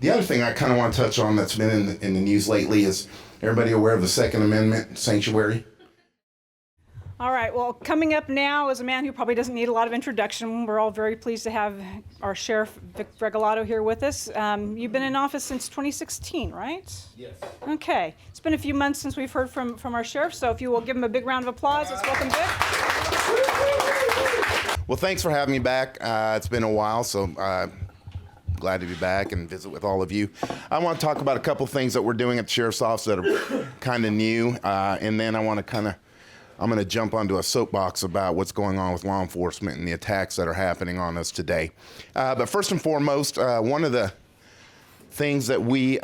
The other thing I kind of want to touch on that's been in the news lately is, everybody aware of the Second Amendment sanctuary? All right, well, coming up now is a man who probably doesn't need a lot of introduction. We're all very pleased to have our Sheriff, Vic Regalado, here with us. You've been in office since 2016, right? Yes. Okay. It's been a few months since we've heard from our Sheriff, so if you will give him a big round of applause, let's welcome Vic. Well, thanks for having me back. It's been a while, so glad to be back and visit with all of you. I want to talk about a couple things that we're doing at the Sheriff's Office that are kind of new, and then I'm going to jump onto a soapbox about what's going on with law enforcement and the attacks that are happening on us today. But first and foremost, one of the things that we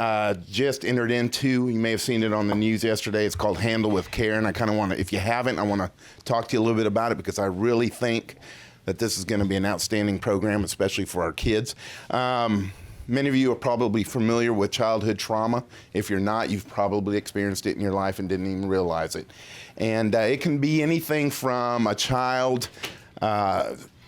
just entered into, you may have seen it on the news yesterday, it's called Handle with Care, and I kind of want to, if you haven't, I want to talk to you a little bit about it because I really think that this is going to be an outstanding program, especially for our kids. Many of you are probably familiar with childhood trauma. If you're not, you've probably experienced it in your life and didn't even realize it. And it can be anything from a child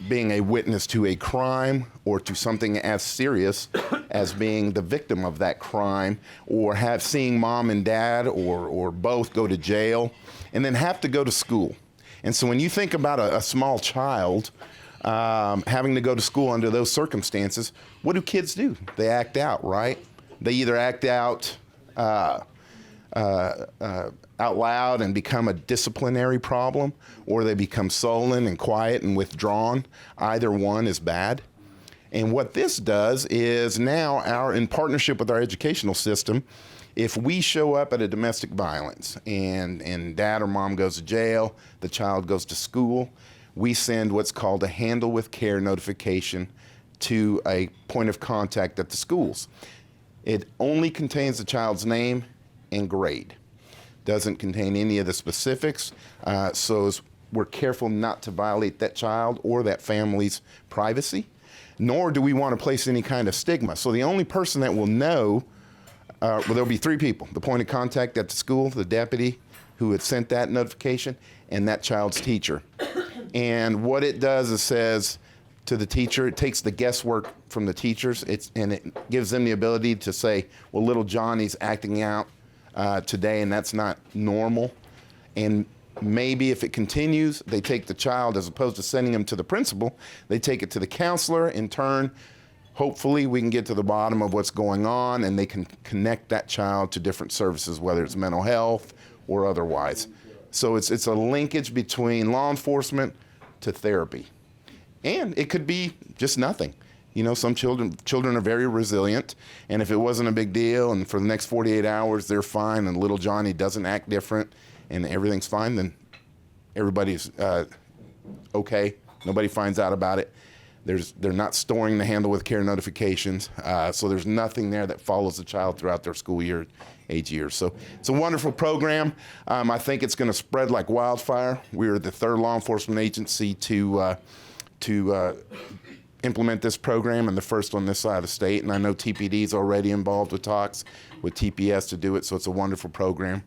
being a witness to a crime or to something as serious as being the victim of that crime, or seeing mom and dad or both go to jail and then have to go to school. And so when you think about a small child having to go to school under those circumstances, what do kids do? They act out, right? They either act out loud and become a disciplinary problem, or they become sullen and quiet and withdrawn. Either one is bad. And what this does is now in partnership with our educational system, if we show up at a domestic violence and dad or mom goes to jail, the child goes to school, we send what's called a Handle with Care notification to a point of contact at the schools. It only contains the child's name and grade. Doesn't contain any of the specifics, so we're careful not to violate that child or that family's privacy, nor do we want to place any kind of stigma. So the only person that will know, well, there'll be three people: the point of contact at the school, the deputy who had sent that notification, and that child's teacher. And what it does is says to the teacher, it takes the guesswork from the teachers, and it gives them the ability to say, well, little Johnny's acting out today, and that's not normal. And maybe if it continues, they take the child, as opposed to sending him to the principal, they take it to the counselor. In turn, hopefully we can get to the bottom of what's going on, and they can connect that child to different services, whether it's mental health or otherwise. So it's a linkage between law enforcement to therapy. And it could be just nothing. You know, some children are very resilient, and if it wasn't a big deal and for the next 48 hours they're fine and little Johnny doesn't act different and everything's fine, then everybody's okay. Nobody finds out about it. They're not storing the Handle with Care notifications, so there's nothing there that follows the child throughout their school year, age years. So it's a wonderful program. I think it's going to spread like wildfire. We are the third law enforcement agency to implement this program, and the first on this side of the state. And I know TPD is already involved with talks with TPS to do it, so it's a wonderful program.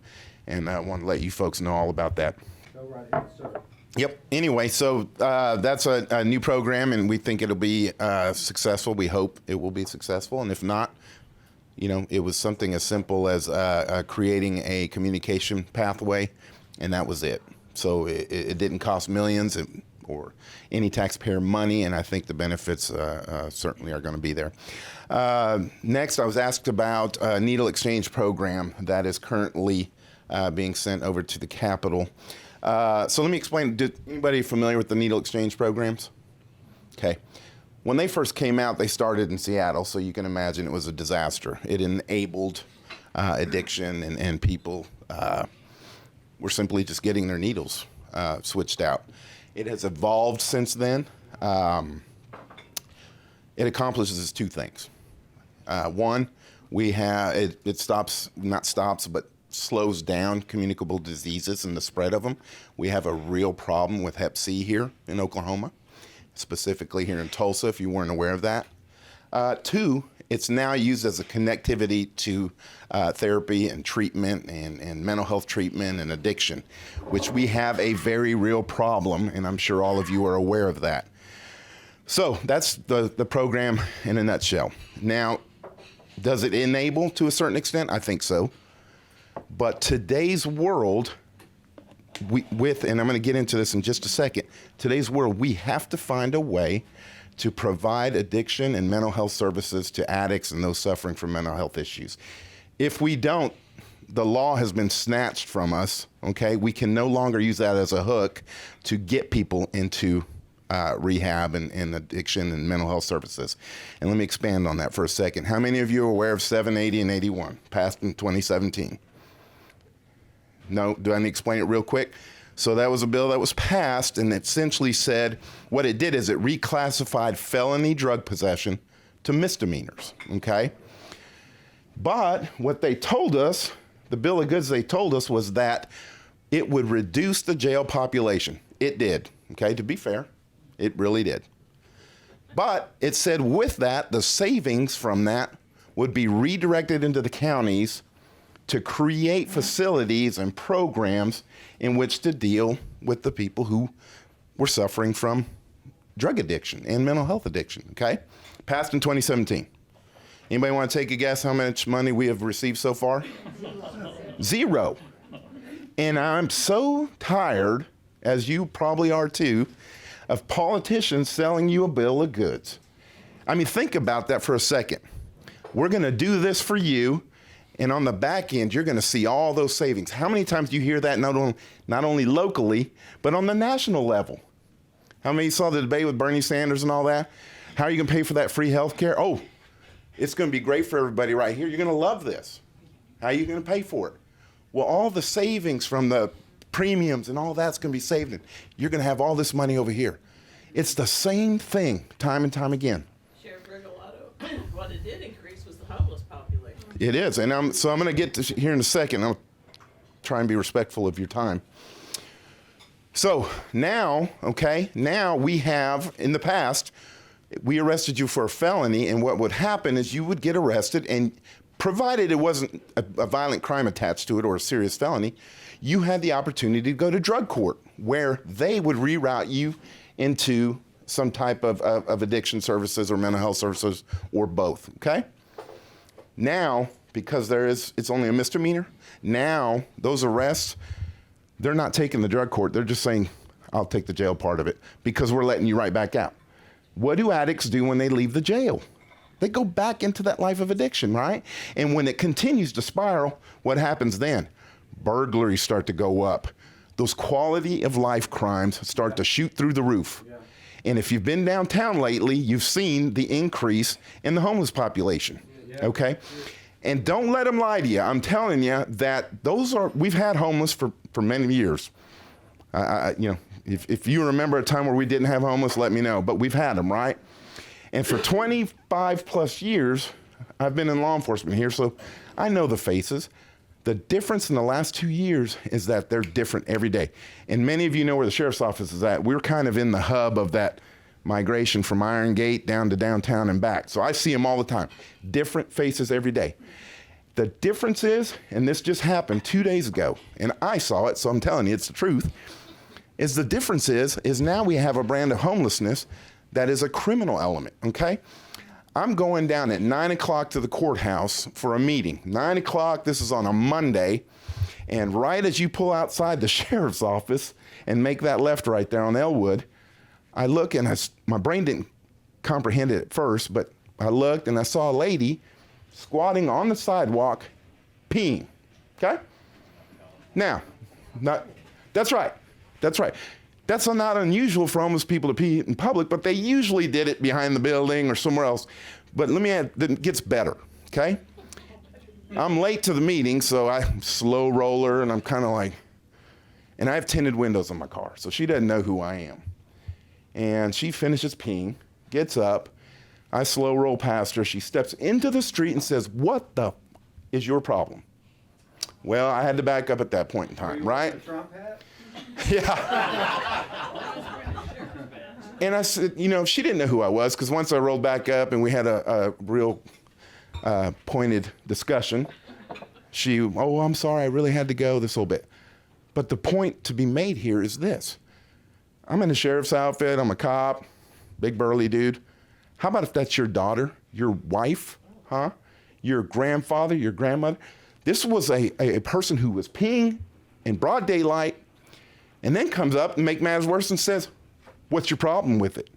And I want to let you folks know all about that. Go right ahead, sir. Yep. Anyway, so that's a new program, and we think it'll be successful. We hope it will be successful. And if not, you know, it was something as simple as creating a communication pathway, and that was it. So it didn't cost millions or any taxpayer money, and I think the benefits certainly are going to be there. Next, I was asked about a needle exchange program that is currently being sent over to the Capitol. So let me explain. Anybody familiar with the needle exchange programs? Okay. When they first came out, they started in Seattle, so you can imagine it was a disaster. It enabled addiction, and people were simply just getting their needles switched out. It has evolved since then. It accomplishes two things. One, it slows down communicable diseases and the spread of them. We have a real problem with Hep C here in Oklahoma, specifically here in Tulsa, if you weren't aware of that. Two, it's now used as a connectivity to therapy and treatment and mental health treatment and addiction, which we have a very real problem, and I'm sure all of you are aware of that. So that's the program in a nutshell. Now, Does it enable to a certain extent? I think so. But today's world, and I'm going to get into this in just a second, today's world, we have to find a way to provide addiction and mental health services to addicts and those suffering from mental health issues. If we don't, the law has been snatched from us, okay? We can no longer use that as a hook to get people into rehab and addiction and mental health services. And let me expand on that for a second. How many of you are aware of 780 and 81, passed in 2017? No? Do I need to explain it real quick? So that was a bill that was passed, and it essentially said, what it did is it reclassified felony drug possession to misdemeanors, okay? But what they told us, the bill of goods they told us, was that it would reduce the jail population. It did, okay, to be fair, it really did. But it said with that, the savings from that would be redirected into the counties to create facilities and programs in which to deal with the people who were suffering from drug addiction and mental health addiction, okay? Passed in 2017. Anybody want to take a guess how much money we have received so far? Zero. And I'm so tired, as you probably are too, of politicians selling you a bill of goods. I mean, think about that for a second. We're going to do this for you, and on the back end, you're going to see all those savings. How many times do you hear that not only locally, but on the national level? How many saw the debate with Bernie Sanders and all that? How are you going to pay for that free health care? Oh, it's going to be great for everybody right here. You're going to love this. How are you going to pay for it? Well, all the savings from the premiums and all that's going to be saved. You're going to have all this money over here. It's the same thing time and time again. Sheriff Regalado, what it did increase was the homeless population. It is, and I'm going to get to here in a second. I'll try and be respectful of your time. So now, okay, now we have, in the past, we arrested you for a felony, and what would happen is you would get arrested, and provided it wasn't a violent crime attached to it or a serious felony, you had the opportunity to go to drug court, where they would reroute you into some type of addiction services or mental health services or both, okay? Now, because it's only a misdemeanor, now those arrests, they're not taking the drug court. They're just saying, I'll take the jail part of it because we're letting you right back out. What do addicts do when they leave the jail? They go back into that life of addiction, right? And when it continues to spiral, what happens then? Burglaries start to go up. Those quality of life crimes start to shoot through the roof. Yeah. And if you've been downtown lately, you've seen the increase in the homeless population, okay? And don't let them lie to you. I'm telling you that we've had homeless for many years. If you remember a time where we didn't have homeless, let me know. But we've had them, right? And for 25 plus years, I've been in law enforcement here, so I know the faces. The difference in the last 2 years is that they're different every day. And many of you know where the sheriff's office is at. We're kind of in the hub of that migration from Iron Gate down to downtown and back. So I see them all the time. Different faces every day. The difference is, and this just happened 2 days ago, and I saw it, so I'm telling you it's the truth, is the difference is now we have a brand of homelessness that is a criminal element, okay? I'm going down at 9 o'clock to the courthouse for a meeting. 9 o'clock, this is on a Monday, and right as you pull outside the sheriff's office and make that left right there on Elwood, I look and my brain didn't comprehend it at first, but I looked and I saw a lady squatting on the sidewalk peeing, okay? Now, that's right. That's not unusual for homeless people to pee in public, but they usually did it behind the building or somewhere else. But let me add, it gets better, okay? I'm late to the meeting, so I'm slow roller, and I'm kind of like, and I have tinted windows on my car, so she doesn't know who I am. And she finishes peeing, gets up, I slow roll past her, she steps into the street and says, "What the is your problem?" Well, I had to back up at that point in time, right? Trump hat? Yeah. And I said, she didn't know who I was, because once I rolled back up and we had a real pointed discussion, I'm sorry, I really had to go this little bit. But the point to be made here is this. I'm in a sheriff's outfit, I'm a cop, big burly dude. How about if that's your daughter, your wife, huh? your grandfather, your grandmother. This was a person who was peeing in broad daylight and then comes up and make matters worse and says, what's your problem with it?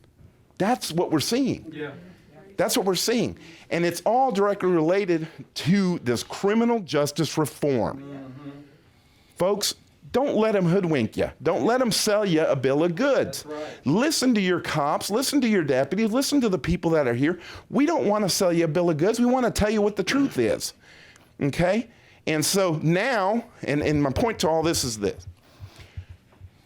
That's what we're seeing. Yeah. That's what we're seeing. And it's all directly related to this criminal justice reform. Mm-hmm. Folks, don't let them hoodwink you. Don't let them sell you a bill of goods. That's right. Listen to your cops, listen to your deputies, listen to the people that are here. We don't want to sell you a bill of goods. We want to tell you what the truth is. Okay? And so now, and my point to all this is this.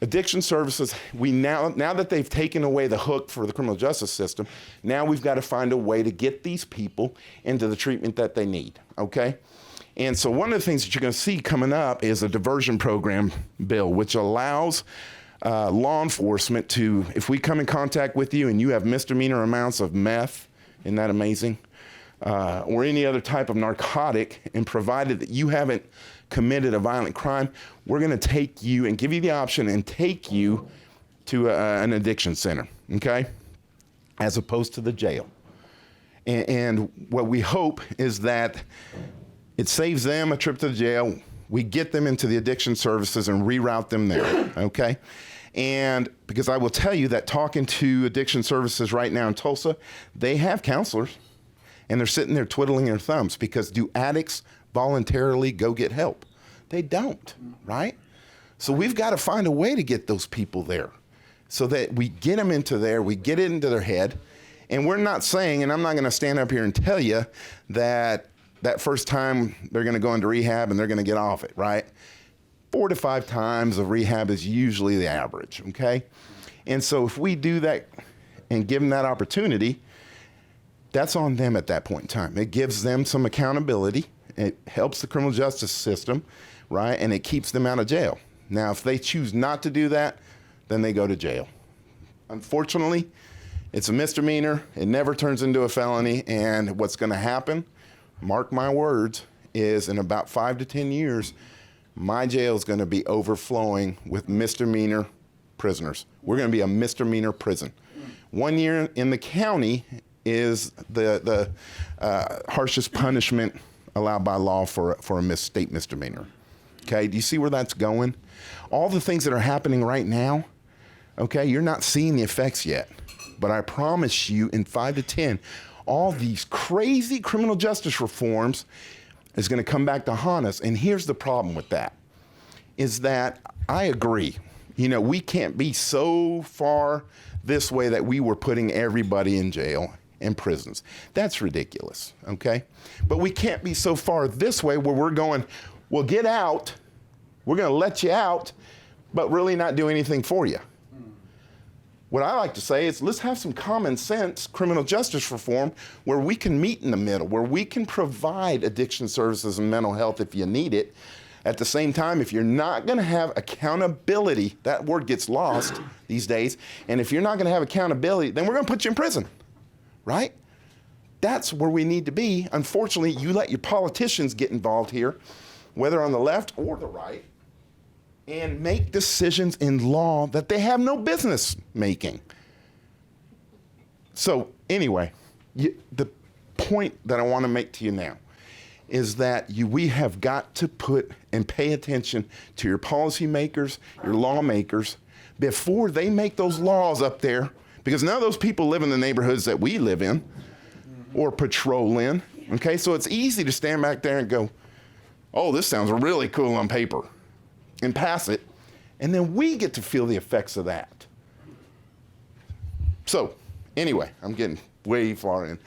Addiction services, now that they've taken away the hook for the criminal justice system, now we've got to find a way to get these people into the treatment that they need, okay? And so one of the things that you're going to see coming up is a diversion program bill, which allows law enforcement to, if we come in contact with you and you have misdemeanor amounts of meth, isn't that amazing? Or any other type of narcotic, and provided that you haven't committed a violent crime, we're going to take you and give you the option and take you to an addiction center, okay? As opposed to the jail. And what we hope is that it saves them a trip to the jail. We get them into the addiction services and reroute them there, okay? And because I will tell you that talking to addiction services right now in Tulsa, they have counselors. And they're sitting there twiddling their thumbs because do addicts voluntarily go get help? They don't, right? So we've got to find a way to get those people there so that we get them into there, we get it into their head. And we're not saying, and I'm not going to stand up here and tell you that first time they're going to go into rehab and they're going to get off it, right? 4 to 5 times of rehab is usually the average, okay? And so if we do that and give them that opportunity, that's on them at that point in time. It gives them some accountability. It helps the criminal justice system, right? And it keeps them out of jail. Now, if they choose not to do that, then they go to jail. Unfortunately, it's a misdemeanor. It never turns into a felony. And what's going to happen, mark my words, is in about 5 to 10 years, my jail is going to be overflowing with misdemeanor prisoners. We're going to be a misdemeanor prison. 1 year in the county is the harshest punishment allowed by law for a state misdemeanor. Okay, do you see where that's going? All the things that are happening right now, okay, you're not seeing the effects yet. But I promise you, in 5 to 10, all these crazy criminal justice reforms is going to come back to haunt us. And here's the problem with that, is that I agree. You know, we can't be so far this way that we were putting everybody in jail and prisons. That's ridiculous, okay? But we can't be so far this way where we're going, well, get out, we're going to let you out, but really not do anything for you. What I like to say is let's have some common sense criminal justice reform where we can meet in the middle, where we can provide addiction services and mental health if you need it. At the same time, if you're not going to have accountability, that word gets lost these days, and if you're not going to have accountability, then we're going to put you in prison. Right? That's where we need to be. Unfortunately, you let your politicians get involved here, whether on the left or the right, and make decisions in law that they have no business making. So anyway, the point that I want to make to you now is that we have got to put and pay attention to your policymakers, your lawmakers, before they make those laws up there. Because none of those people live in the neighborhoods that we live in or patrol in, okay? So it's easy to stand back there and go, oh, this sounds really cool on paper, and pass it, and then we get to feel the effects of that. So anyway, I'm getting way far in.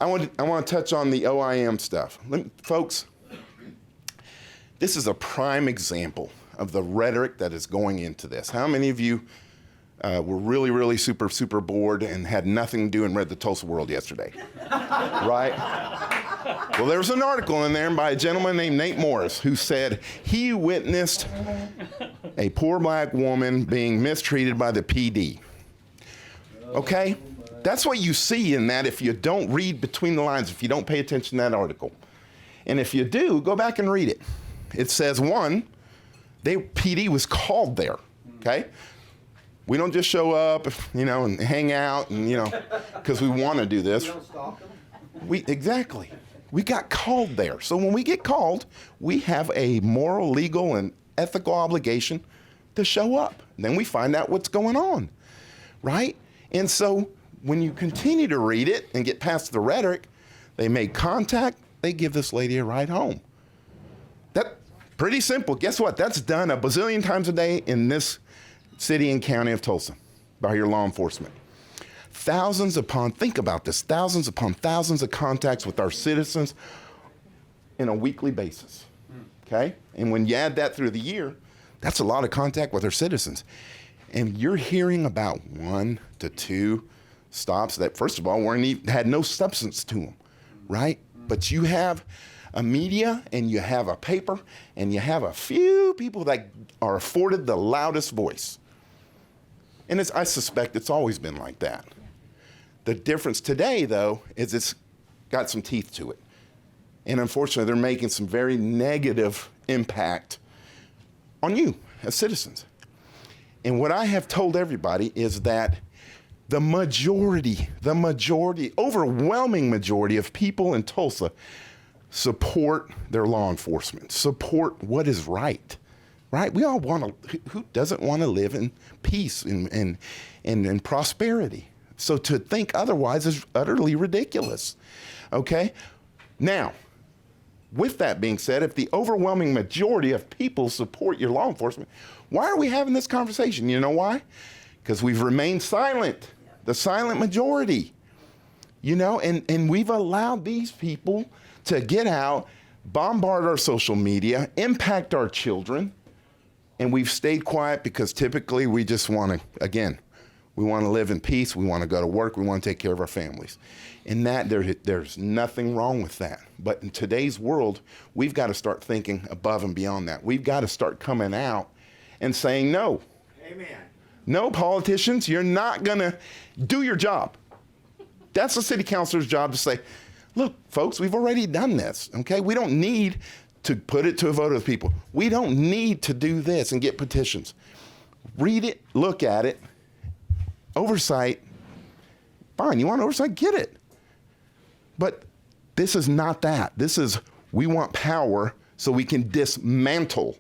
I want to touch on the OIM stuff. Folks, this is a prime example of the rhetoric that is going into this. How many of you were really, really super bored and had nothing to do and read the Tulsa World yesterday? Right? Well, there was an article in there by a gentleman named Nate Morris who said he witnessed a poor black woman being mistreated by the PD. Okay? That's what you see in that if you don't read between the lines, if you don't pay attention to that article. And if you do, go back and read it. It says, one, PD was called there, okay? We don't just show up, and hang out, and, because we want to do this. You don't stalk them? Exactly. We got called there. So when we get called, we have a moral, legal, and ethical obligation to show up. And then we find out what's going on, right? And so when you continue to read it and get past the rhetoric, they make contact, they give this lady a ride home. That pretty simple. Guess what? That's done a bazillion times a day in this city and county of Tulsa by your law enforcement. Think about this, thousands upon thousands of contacts with our citizens on a weekly basis, okay? And when you add that through the year, that's a lot of contact with our citizens. And you're hearing about 1 to 2 stops that, first of all, had no substance to them, right? But you have a media and you have a paper and you have a few people that are afforded the loudest voice. And I suspect it's always been like that. The difference today, though, is it's got some teeth to it. And unfortunately, they're making some very negative impact on you as citizens. And what I have told everybody is that the overwhelming majority of people in Tulsa support their law enforcement, support what is right, right? We all who doesn't want to live in peace and prosperity? So to think otherwise is utterly ridiculous, okay? Now, with that being said, if the overwhelming majority of people support your law enforcement, why are we having this conversation? You know why? Because we've remained silent, the silent majority, and we've allowed these people to get out, bombard our social media, impact our children, and we've stayed quiet because typically we just want to, we want to live in peace. We want to go to work. We want to take care of our families. And there's nothing wrong with that. But in today's world, we've got to start thinking above and beyond that. We've got to start coming out and saying no. Amen. No, politicians, you're not going to do your job. That's the city councilor's job to say, look, folks, we've already done this, okay? We don't need to put it to a vote of the people. We don't need to do this and get petitions. Read it, look at it. Oversight, fine, you want oversight, get it. But this is not that. We want power so we can dismantle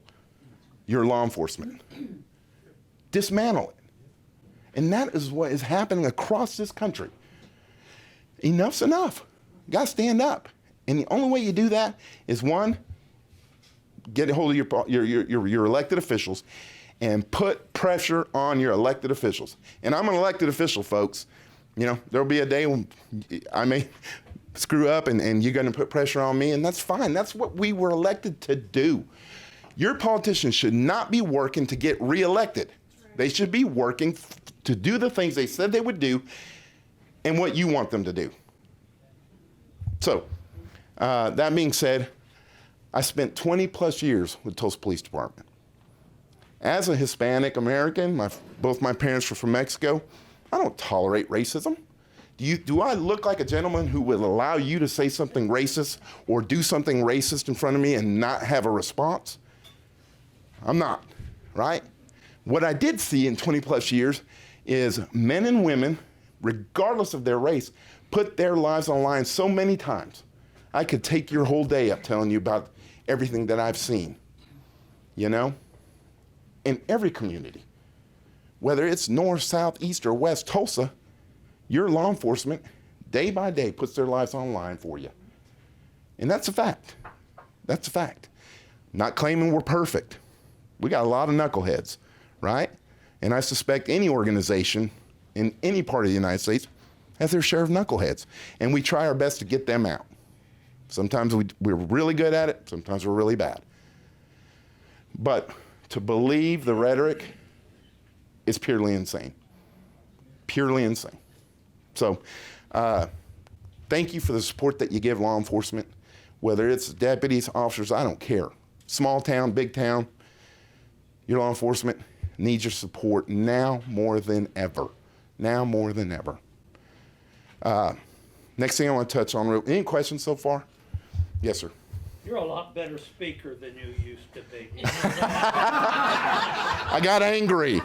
your law enforcement. Dismantle it. And that is what is happening across this country. Enough's enough. You gotta stand up. And the only way you do that is, one, get a hold of your elected officials and put pressure on your elected officials. And I'm an elected official, folks. There'll be a day when I may screw up and you're gonna put pressure on me, and that's fine. That's what we were elected to do. Your politicians should not be working to get reelected. They should be working to do the things they said they would do and what you want them to do. So, that being said, I spent 20 plus years with Tulsa Police Department. As a Hispanic American, both my parents were from Mexico, I don't tolerate racism. Do I look like a gentleman who will allow you to say something racist or do something racist in front of me and not have a response? I'm not, right? What I did see in 20 plus years is men and women, regardless of their race, put their lives on the line so many times. I could take your whole day up telling you about everything that I've seen, in every community. Whether it's north, south, east, or west Tulsa, your law enforcement, day by day, puts their lives on the line for you. And that's a fact. That's a fact. Not claiming we're perfect. We got a lot of knuckleheads, right? And I suspect any organization in any part of the United States has their share of knuckleheads. And we try our best to get them out. Sometimes we're really good at it. Sometimes we're really bad. But to believe the rhetoric is purely insane. Purely insane. So thank you for the support that you give law enforcement, whether it's deputies, officers, I don't care. Small town, big town, your law enforcement needs your support now more than ever. Now more than ever. Next thing I want to touch on, any questions so far? Yes, sir. You're a lot better speaker than you used to be. I got angry.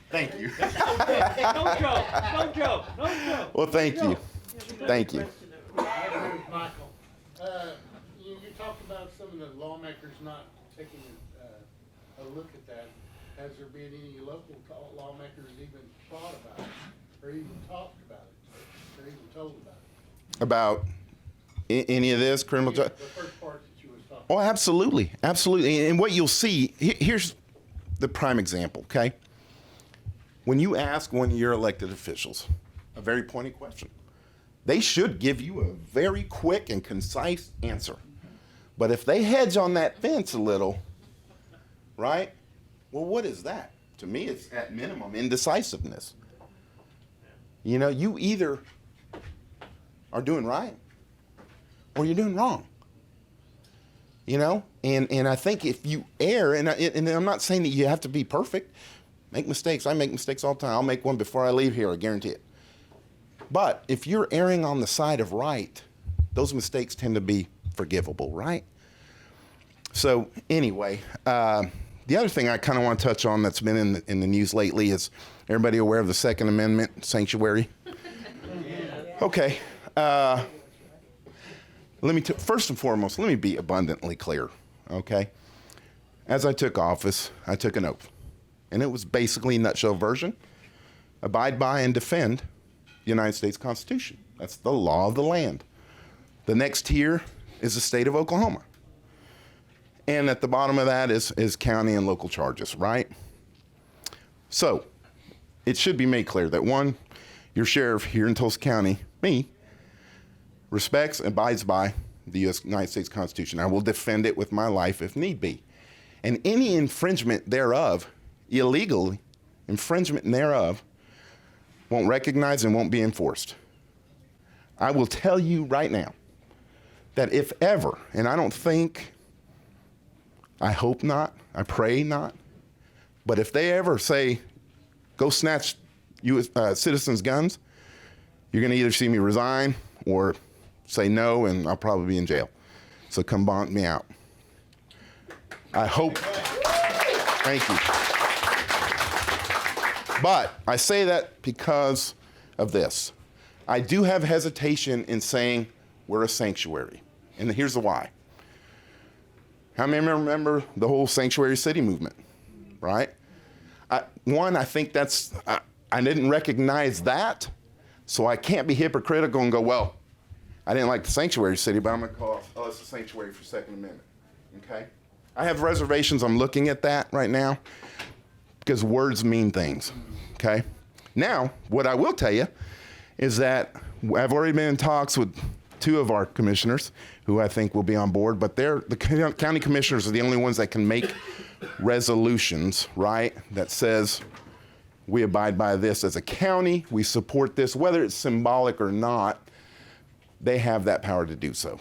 Thank you. Don't joke, don't joke, don't joke. Well, thank you. Thank you. Michael, you talked about some of the lawmakers not taking a look at that. Has there been any local lawmakers even thought about it, or even talked about it, or even told about it? About any of this criminal The justice? first part that you was talking Oh, absolutely, absolutely. And what you'll see, here's the prime example, okay? When you ask one of your elected officials a very pointed question, they should give you a very quick and concise answer. But if they hedge on that fence a little, right? Well, what is that? To me, it's at minimum indecisiveness. You know, you either are doing right or you're doing wrong. You know, and I think if you err, and I'm not saying that you have to be perfect, make mistakes. I make mistakes all the time. I'll make one before I leave here, I guarantee it. But if you're erring on the side of right, those mistakes tend to be forgivable, right? So anyway, the other thing I kind of want to touch on that's been in the news lately is, everybody aware of the Second Amendment sanctuary? Okay. First and foremost, let me be abundantly clear, okay? As I took office, I took an oath. And it was basically, nutshell version, abide by and defend the United States Constitution. That's the law of the land. The next tier is the state of Oklahoma. And at the bottom of that is county and local charges, right? So it should be made clear that one, your sheriff here in Tulsa County, me, respects and abides by the United States Constitution. I will defend it with my life if need be. And any infringement thereof, illegal infringement thereof, won't recognize and won't be enforced. I will tell you right now that if ever, and I don't think, I hope not, I pray not, but if they ever say, go snatch U.S. Citizens' guns, you're going to either see me resign or say no, and I'll probably be in jail. So come bond me out. I hope. Thank you. But I say that because of this. I do have hesitation in saying we're a sanctuary. And here's the why. How many remember the whole sanctuary city movement, right? I think that's, I didn't recognize that, so I can't be hypocritical and go, well, I didn't like the sanctuary city, but I'm going to call us a sanctuary for Second Amendment, okay? I have reservations. I'm looking at that right now because words mean things, okay? Now, what I will tell you is that I've already been in talks with two of our commissioners who I think will be on board, but the county commissioners are the only ones that can make resolutions, right, that says we abide by this as a county, we support this, whether it's symbolic or not, they have that power to do so.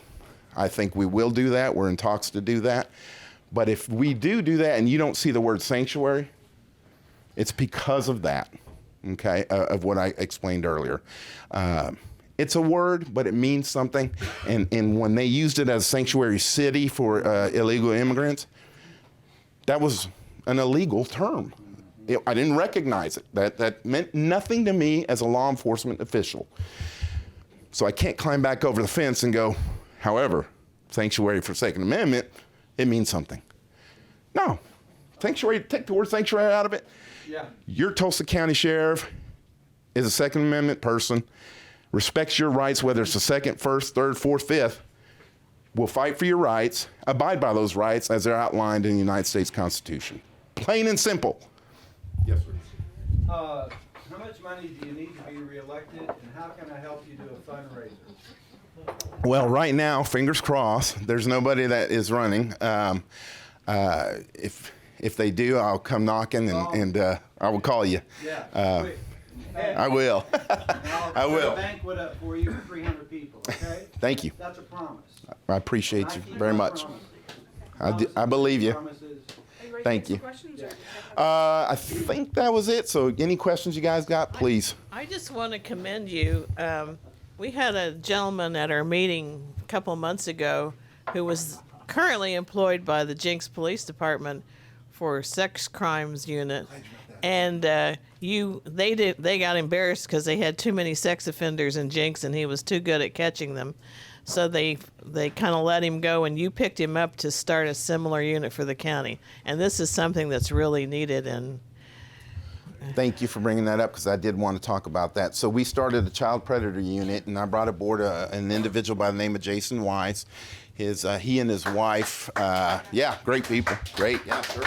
I think we will do that. We're in talks to do that. But if we do that and you don't see the word sanctuary, it's because of that, okay, of what I explained earlier. It's a word, but it means something. And when they used it as sanctuary city for illegal immigrants, that was an illegal term. I didn't recognize it. That meant nothing to me as a law enforcement official. So I can't climb back over the fence and go, however, sanctuary for Second Amendment, it means something. No. Sanctuary, take the word sanctuary out of it. Yeah. Your Tulsa County Sheriff is a Second Amendment person, respects your rights, whether it's the second, first, third, fourth, fifth, will fight for your rights, abide by those rights as they're outlined in the United States Constitution. Plain and simple. Yes, sir. How much money do you need to be reelected, and how can I help you do a fundraiser? Well, right now, fingers crossed, there's nobody that is running. If they do, I'll come knocking and I will call you. Yeah. I will. I will. I'll put a banquet up for you for 300 people, okay? Thank you. That's a promise. I appreciate you I keep very my much. promises. I believe you. Promises. Thank you. Questions? Or- I think that was it. So any questions you guys got, please. I just want to commend you. We had a gentleman at our meeting a couple months ago who was currently employed by the Jinx Police Department for sex crimes unit. And they got embarrassed because they had too many sex offenders in Jinx, and he was too good at catching them. So they kind of let him go, and you picked him up to start a similar unit for the county. And this is something that's really needed. And Thank you for bringing that up, because I did want to talk about that. So we started a child predator unit, and I brought aboard an individual by the name of Jason Wise. He and his wife, great people, great, yeah, sure.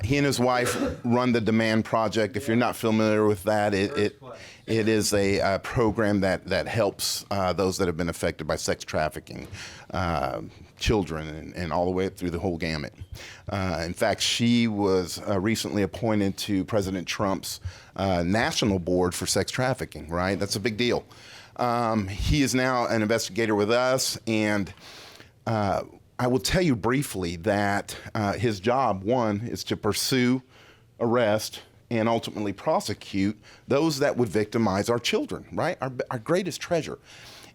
He and his wife run the Demand Project. If you're not familiar with that, it is a program that helps those that have been affected by sex trafficking, children, and all the way up through the whole gamut. In fact, she was recently appointed to President Trump's National Board for Sex Trafficking, right? That's a big deal. He is now an investigator with us, and I will tell you briefly that his job, one, is to pursue, arrest, and ultimately prosecute those that would victimize our children, right? Our greatest treasure.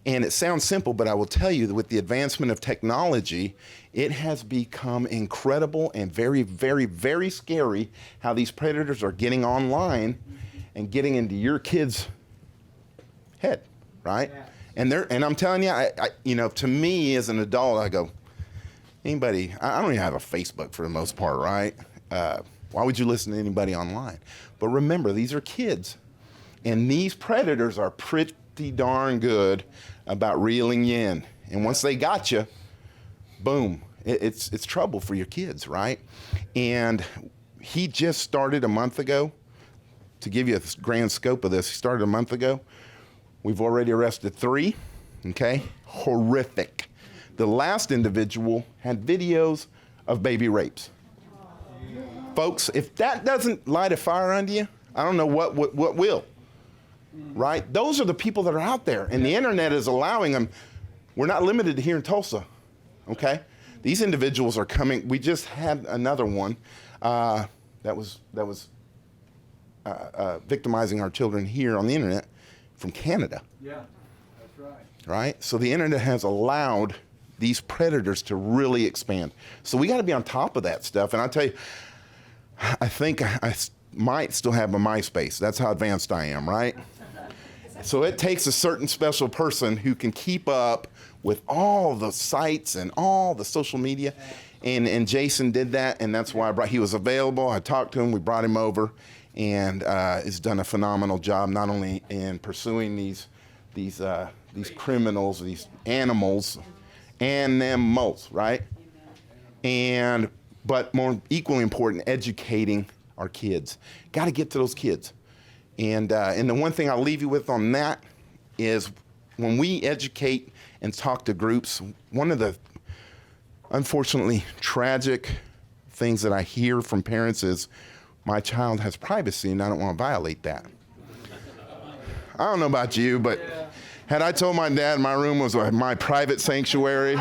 And it sounds simple, but I will tell you that with the advancement of technology, it has become incredible and very, very, very scary how these predators are getting online and getting into your kid's head, right? Yeah. And I'm telling you, to me as an adult, I go, I don't even have a Facebook for the most part, right? Why would you listen to anybody online? But remember, these are kids, and these predators are pretty darn good about reeling you in. And once they got you, boom, it's trouble for your kids, right? And he just started a month ago. To give you a grand scope of this, he started a month ago. We've already arrested 3, okay? Horrific. The last individual had videos of baby rapes. Folks, if that doesn't light a fire under you, I don't know what will, right? Those are the people that are out there, and the internet is allowing them. We're not limited to here in Tulsa, okay? These individuals are coming. We just had another one that was victimizing our children here on the internet from Canada. Yeah, that's right. Right? So the internet has allowed these predators to really expand. So we got to be on top of that stuff. And I'll tell you, I think I might still have a MySpace. That's how advanced I am, right? So it takes a certain special person who can keep up with all the sites and all the social media. And Jason did that, and that's why he was available. I talked to him, we brought him over, and has done a phenomenal job, not only in pursuing these criminals, these animals, right? But more equally important, educating our kids. Got to get to those kids. And the one thing I'll leave you with on that is when we educate and talk to groups, one of the unfortunately tragic things that I hear from parents is, my child has privacy and I don't want to violate that. I don't know about you, but had I told my dad my room was my private sanctuary,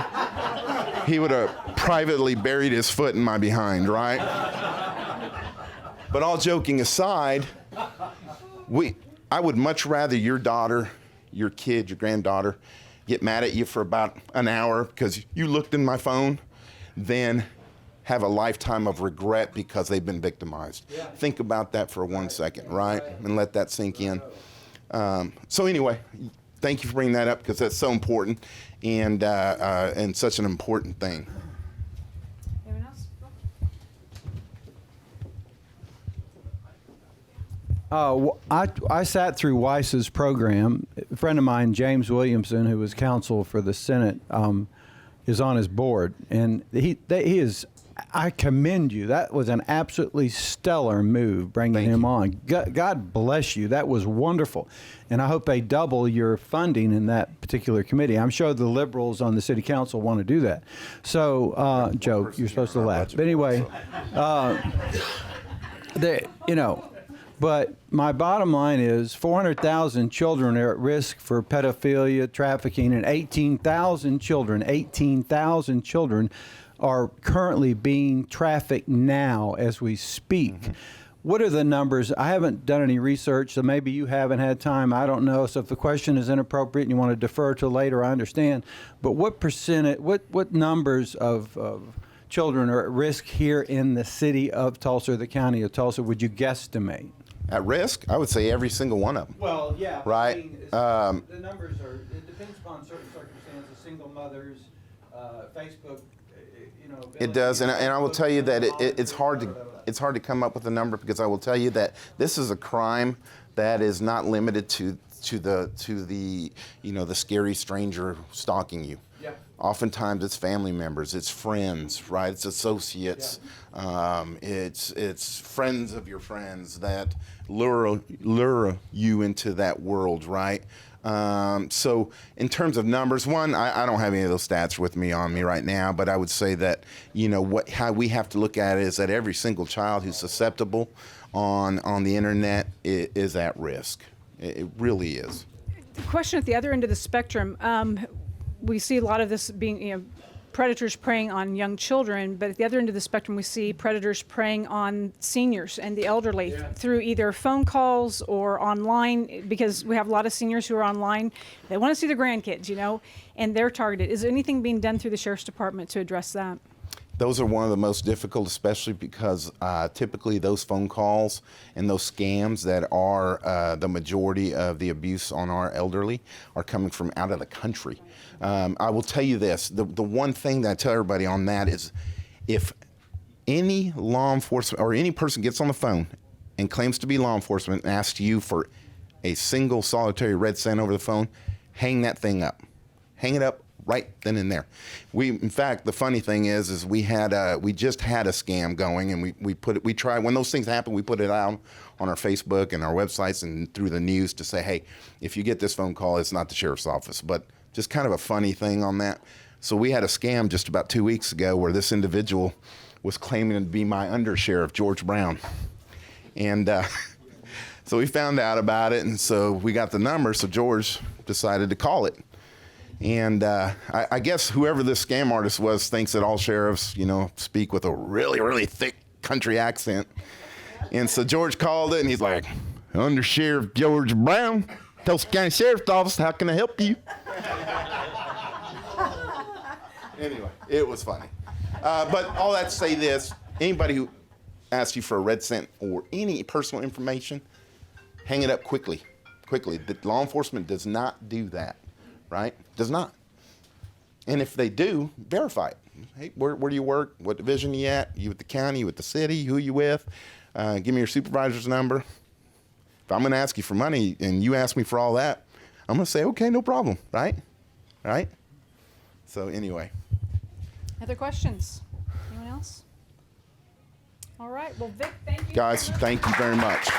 he would have privately buried his foot in my behind, right? But all joking aside, I would much rather your daughter, your kid, your granddaughter get mad at you for about an hour because you looked in my phone than have a lifetime of regret because they've been victimized. Yeah. Think about that for 1 second, right? And let that sink in. So anyway, thank you for bringing that up because that's so important and such an important thing. Anyone else? I sat through Weiss's program. A friend of mine, James Williamson, who was counsel for the Senate, is on his board, and he is. I commend you. That was an absolutely stellar move, bringing him on. God bless you. That was wonderful. And I hope they double your funding in that particular committee. I'm sure the liberals on the city council want to do that. So, Joe, you're supposed to laugh. But anyway, but my bottom line is 400,000 children are at risk for pedophilia, trafficking, and 18,000 children are currently being trafficked now as we speak. Mm-hmm. What are the numbers? I haven't done any research, so maybe you haven't had time. I don't know. So if the question is inappropriate and you want to defer to later, I understand. But what percentage, what numbers of children are at risk here in the city of Tulsa, or the county of Tulsa, would you guesstimate? At risk, I would say every single one of them. Well, yeah. Right. the numbers are, it depends upon certain circumstances, single mothers, Facebook, It does, and I will tell you that it's hard to come up with a number, because I will tell you that this is a crime that is not limited to the the scary stranger stalking you. Yeah. Oftentimes it's family members, it's friends, right? It's associates, it's friends of your friends that lure you into that world, right? So in terms of numbers, one, I don't have any of those stats with me on me right now, but I would say that, how we have to look at it is that every single child who's susceptible on the internet is at risk. It really is. The question at the other end of the spectrum, we see a lot of this being, predators preying on young children, but at the other end of the spectrum, we see predators preying on seniors and the elderly through either phone calls or online, because we have a lot of seniors who are online. They want to see their grandkids, and they're targeted. Is anything being done through the Sheriff's Department to address that? Those are one of the most difficult, especially because typically those phone calls and those scams that are the majority of the abuse on our elderly are coming from out of the country. I will tell you this, the one thing that I tell everybody on that is, if any law enforcement or any person gets on the phone and claims to be law enforcement and asks you for a single solitary red cent over the phone, hang that thing up. Hang it up right then and there. In fact, the funny thing is we just had a scam going, and we tried, when those things happen, we put it out on our Facebook and our websites and through the news to say, hey, if you get this phone call, it's not the sheriff's office. But just kind of a funny thing on that. So we had a scam just about 2 weeks ago where this individual was claiming to be my undersheriff, George Brown. And so we found out about it, and so we got the number, so George decided to call it. And I guess whoever this scam artist was thinks that all sheriffs, speak with a really, really thick country accent. And so George called it, and he's like, "Under Sheriff George Brown, Tulsa County Sheriff's Office, how can I help you?" Anyway, it was funny. But all that to say this, anybody who asks you for a red cent or any personal information, hang it up quickly. The law enforcement does not do that. Right? Does not. And if they do, verify it. Hey, where do you work? What division you at? You with the county? You with the city? Who you with? Give me your supervisor's number. If I'm going to ask you for money and you ask me for all that, I'm going to say, okay, no problem. Right? Right? So anyway. Other questions? Anyone else? All right. Well, Vic, thank you. Guys, thank you very much.